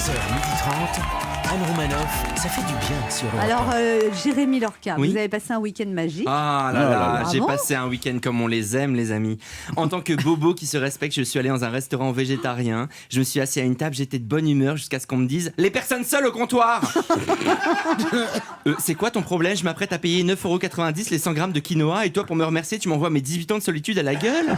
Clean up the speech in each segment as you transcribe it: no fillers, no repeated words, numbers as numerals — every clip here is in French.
12h30, Anne Romanoff, ça fait du bien sur Europe 1. Alors, Jérémy Lorca, Oui. vous avez passé un week-end magique. Ah là là, j'ai Bravo. passé un week-end comme on les aime, les amis. En tant que bobo qui se respecte, je suis allé dans un restaurant végétarien. Je me suis assis à une table, j'étais de bonne humeur jusqu'à ce qu'on me dise « Les personnes seules au comptoir !» C'est quoi ton problème? Je m'apprête à payer 9,90€ les 100 grammes de quinoa et toi, pour me remercier, tu m'envoies mes 18 ans de solitude à la gueule?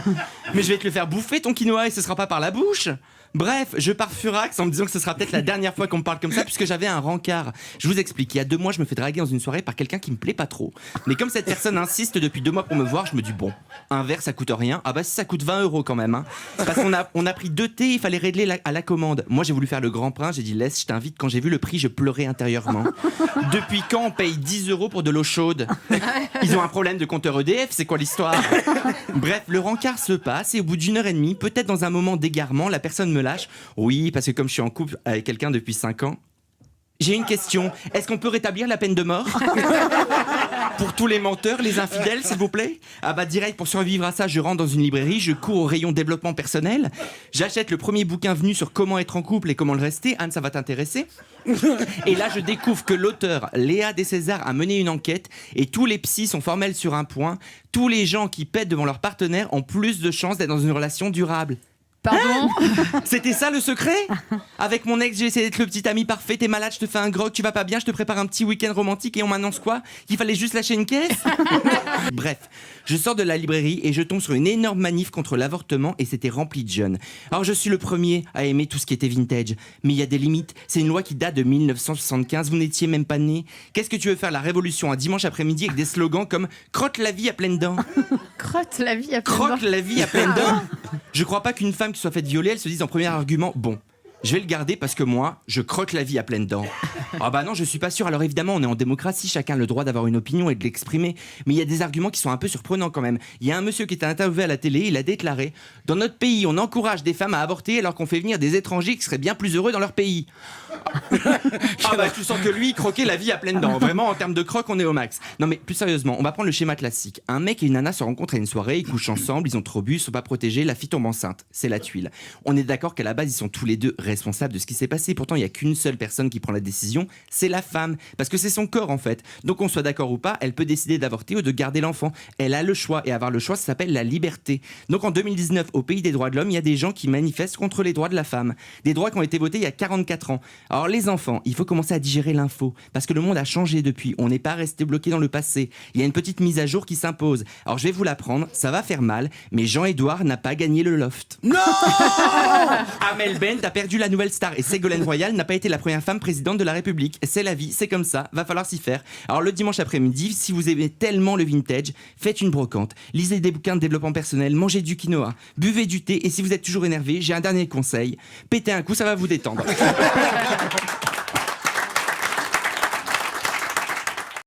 Mais je vais te le faire bouffer ton quinoa et ce sera pas par la bouche. Bref, je pars furax en me disant que ce sera peut-être la dernière fois qu'on me parle comme ça puisque j'avais un rencard. Je vous explique, il y a 2 mois, je me fais draguer dans une soirée par quelqu'un qui me plaît pas trop. Mais comme cette personne insiste depuis 2 mois pour me voir, je me dis bon, un verre ça coûte rien. Ah bah si ça coûte 20€ quand même. Hein. Parce qu'on a pris 2 thés, il fallait régler à la commande. Moi j'ai voulu faire le grand prince, j'ai dit laisse, je t'invite. Quand j'ai vu le prix, je pleurais intérieurement. Depuis quand on paye 10€ pour de l'eau chaude? Ils ont un problème de compteur EDF, c'est quoi l'histoire? Bref, le rencard se passe et au bout d'une heure et demie, peut-être dans un moment d'égarement, la personne me lâche. Oui, parce que comme je suis en couple avec quelqu'un depuis 5 ans, j'ai une question. Est-ce qu'on peut rétablir la peine de mort? Pour tous les menteurs, les infidèles, s'il vous plaît? Ah bah direct, pour survivre à ça, je rentre dans une librairie, je cours au rayon développement personnel, j'achète le premier bouquin venu sur comment être en couple et comment le rester. Anne, ça va t'intéresser. Et là, je découvre que l'auteur, Léa Descésar, a mené une enquête et tous les psys sont formels sur un point. Tous les gens qui pètent devant leur partenaire ont plus de chances d'être dans une relation durable. Pardon? C'était ça le secret? Avec mon ex, j'ai essayé d'être le petit ami parfait. T'es malade, je te fais un grog, tu vas pas bien, je te prépare un petit week-end romantique et on m'annonce quoi? Qu'il fallait juste lâcher une caisse? Bref, je sors de la librairie et je tombe sur une énorme manif contre l'avortement et c'était rempli de jeunes. Alors je suis le premier à aimer tout ce qui était vintage, mais il y a des limites. C'est une loi qui date de 1975, vous n'étiez même pas né. Qu'est-ce que tu veux faire la révolution un dimanche après-midi avec des slogans comme « Crotte la vie à pleines dents ». Crotte la vie à plein Croque la vie à pleines dents. Je crois pas qu'une femme qui soit faite violer, elle se dise en premier argument bon, je vais le garder parce que moi, je croque la vie à pleines dents. Ah bah non, je suis pas sûr. Alors évidemment, on est en démocratie, chacun a le droit d'avoir une opinion et de l'exprimer. Mais il y a des arguments qui sont un peu surprenants quand même. Il y a un monsieur qui était interviewé à la télé, il a déclaré « Dans notre pays, on encourage des femmes à avorter alors qu'on fait venir des étrangers qui seraient bien plus heureux dans leur pays. » Ah bah tu sens que lui, il croquait la vie à pleines dents. Vraiment, en termes de croque, on est au max. Non mais plus sérieusement, on va prendre le schéma classique. Un mec et une nana se rencontrent à une soirée, ils couchent ensemble, ils ont trop bu, ils sont pas protégés, la fille tombe enceinte. C'est la tuile. On est d'accord qu'à la base, ils sont tous les deux responsables de ce qui s'est passé. Pourtant, il y a qu'une seule personne qui prend la décision, c'est la femme. Parce que c'est son corps en fait. Donc qu'on soit d'accord ou pas, elle peut décider d'avorter ou de garder l'enfant. Elle a le choix et avoir le choix, ça s'appelle la liberté. Donc en 2019, au pays des droits de l'homme, il y a des gens qui manifestent contre les droits de la femme. Des droits qui ont été votés il y a 44 ans. Alors les enfants, il faut commencer à digérer l'info parce que le monde a changé depuis. On n'est pas resté bloqué dans le passé. Il y a une petite mise à jour qui s'impose. Alors je vais vous l'apprendre, ça va faire mal, mais Jean-Édouard n'a pas gagné le loft. Non! Amel Bent a perdu la nouvelle star et Ségolène Royal n'a pas été la première femme présidente de la République. C'est la vie, c'est comme ça, va falloir s'y faire. Alors le dimanche après-midi, si vous aimez tellement le vintage, faites une brocante, lisez des bouquins de développement personnel, mangez du quinoa, buvez du thé et si vous êtes toujours énervé, j'ai un dernier conseil, pétez un coup, ça va vous détendre.